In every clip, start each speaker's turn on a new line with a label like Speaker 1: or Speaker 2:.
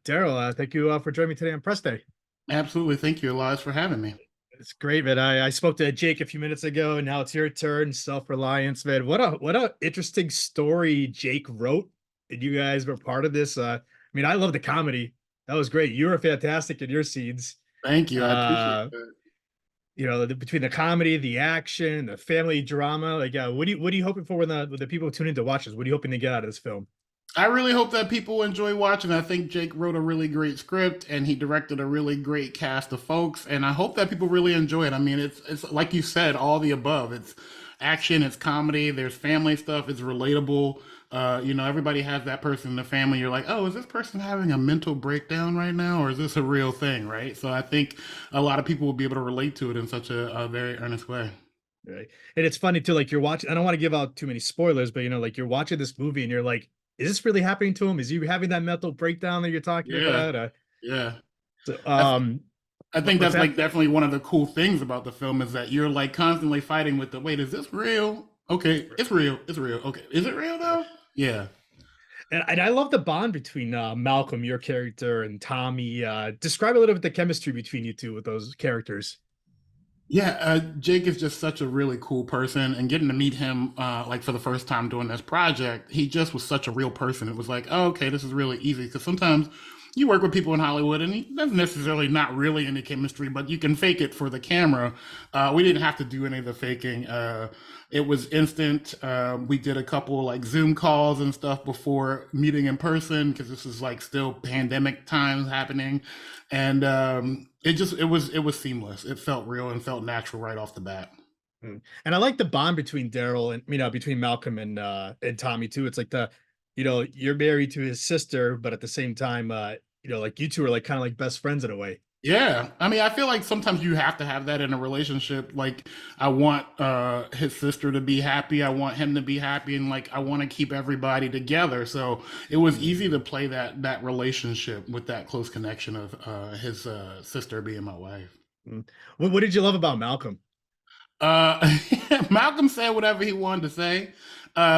Speaker 1: Daryl, thank you for joining me today on Press Day.
Speaker 2: Absolutely. Thank you, Elias, for having me.
Speaker 1: It's great, man. I spoke to Jake a few minutes ago, and now it's your turn. Self-reliance, man. What a interesting story Jake wrote, and you guys were part of this. I mean, I love the comedy. That was great. You were fantastic in your scenes.
Speaker 2: Thank you. I appreciate
Speaker 1: Uh,
Speaker 2: that.
Speaker 1: between the comedy, the action, the family drama. Like, what are you hoping for when the people tune in to watch this? What are you hoping to get out of this film?
Speaker 2: I really hope that people enjoy watching. I think Jake wrote a really great script and he directed a really great cast of folks. And I hope that people really enjoy it. I mean, it's like you said, all the above. It's action, it's comedy, there's family stuff, it's relatable. Everybody has that person in the family. You're like, oh, is this person having a mental breakdown right now, or is this a real thing, right? So I think a lot of people will be able to relate to it in such a very earnest way.
Speaker 1: Right. And it's funny too, like you're watching, I don't want to give out too many spoilers, but like you're watching this movie and you're like, is this really happening to him? Is he having that mental breakdown that you're talking
Speaker 2: Yeah,
Speaker 1: about?
Speaker 2: yeah.
Speaker 1: So,
Speaker 2: I think
Speaker 1: what's
Speaker 2: that's
Speaker 1: that?
Speaker 2: like definitely one of the cool things about the film is that you're like constantly fighting with the wait, is this real? Okay, it's real. It's real. Okay, is it real though? Yeah.
Speaker 1: And I love the bond between Malcolm, your character, and Tommy. Describe a little bit the chemistry between you two with those characters.
Speaker 2: Yeah, Jake is just such a really cool person, and getting to meet him like for the first time doing this project, he just was such a real person. It was like, oh, okay, this is really easy because sometimes you work with people in Hollywood, and that's necessarily not really any chemistry, but you can fake it for the camera. We didn't have to do any of the faking. It was instant. We did a couple like Zoom calls and stuff before meeting in person because this is like still pandemic times happening, and it was seamless. It felt real and felt natural right off the bat.
Speaker 1: Mm. And I like the bond between Daryl and between Malcolm and Tommy too. It's like you're married to his sister, but at the same time, like you two are like kind of like best friends in a way.
Speaker 2: Yeah, I mean, I feel like sometimes you have to have that in a relationship. Like, I want his sister to be happy. I want him to be happy, and like, I want to keep everybody together. So it was easy to play that relationship with that close connection of his sister being my wife.
Speaker 1: Mm. What did you love about Malcolm?
Speaker 2: Uh, Malcolm said whatever he wanted to say,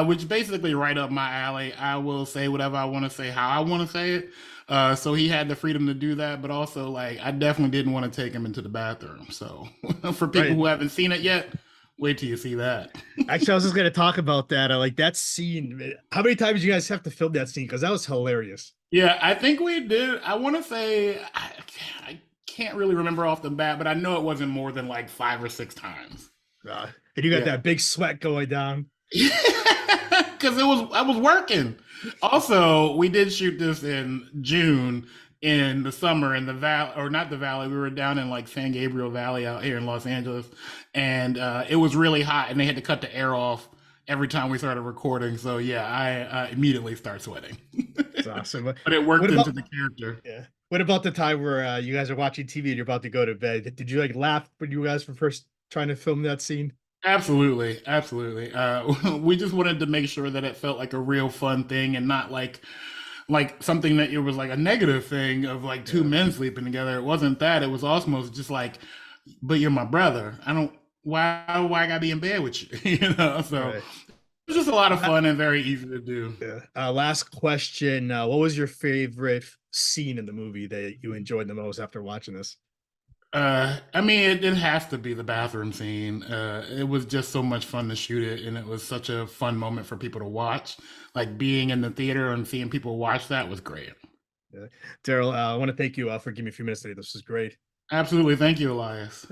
Speaker 2: which basically right up my alley. I will say whatever I want to say, how I want to say it. So he had the freedom to do that, but also like I definitely didn't want to take him into the bathroom. So for people
Speaker 1: Right.
Speaker 2: who haven't seen it yet, wait till you see that.
Speaker 1: Actually, I was just gonna talk about that. Like that scene. How many times you guys have to film that scene? Because that was hilarious.
Speaker 2: Yeah, I think we did. I want to say I can't really remember off the bat, but I know it wasn't more than like 5 or 6 times.
Speaker 1: And you got
Speaker 2: Yeah.
Speaker 1: that big sweat going down.
Speaker 2: Because I was working. Also, we did shoot this in June in the summer in the valley, or not the valley. We were down in like San Gabriel Valley out here in Los Angeles, and it was really hot, and they had to cut the air off every time we started recording. So yeah, I immediately start sweating,
Speaker 1: It's awesome. But
Speaker 2: but it
Speaker 1: what
Speaker 2: worked into
Speaker 1: about
Speaker 2: the character.
Speaker 1: yeah? What about the time where you guys are watching TV and you're about to go to bed? Did you like laugh when you guys were first trying to film that scene?
Speaker 2: Absolutely, absolutely. We just wanted to make sure that it felt like a real fun thing and not like something that it was like a negative thing of like two
Speaker 1: Yeah.
Speaker 2: men sleeping together. It wasn't that. It was almost just like, but you're my brother. I don't. Why I gotta be in bed with you? So
Speaker 1: Right.
Speaker 2: it's just a lot of
Speaker 1: Uh,
Speaker 2: fun and very easy to do.
Speaker 1: yeah. Last question. What was your favorite scene in the movie that you enjoyed the most after watching this?
Speaker 2: I mean, it has to be the bathroom scene. It was just so much fun to shoot it, and it was such a fun moment for people to watch. Like being in the theater and seeing people watch that was great.
Speaker 1: Yeah. Daryl, I want to thank you for giving me a few minutes today. This was great.
Speaker 2: Absolutely, thank you, Elias.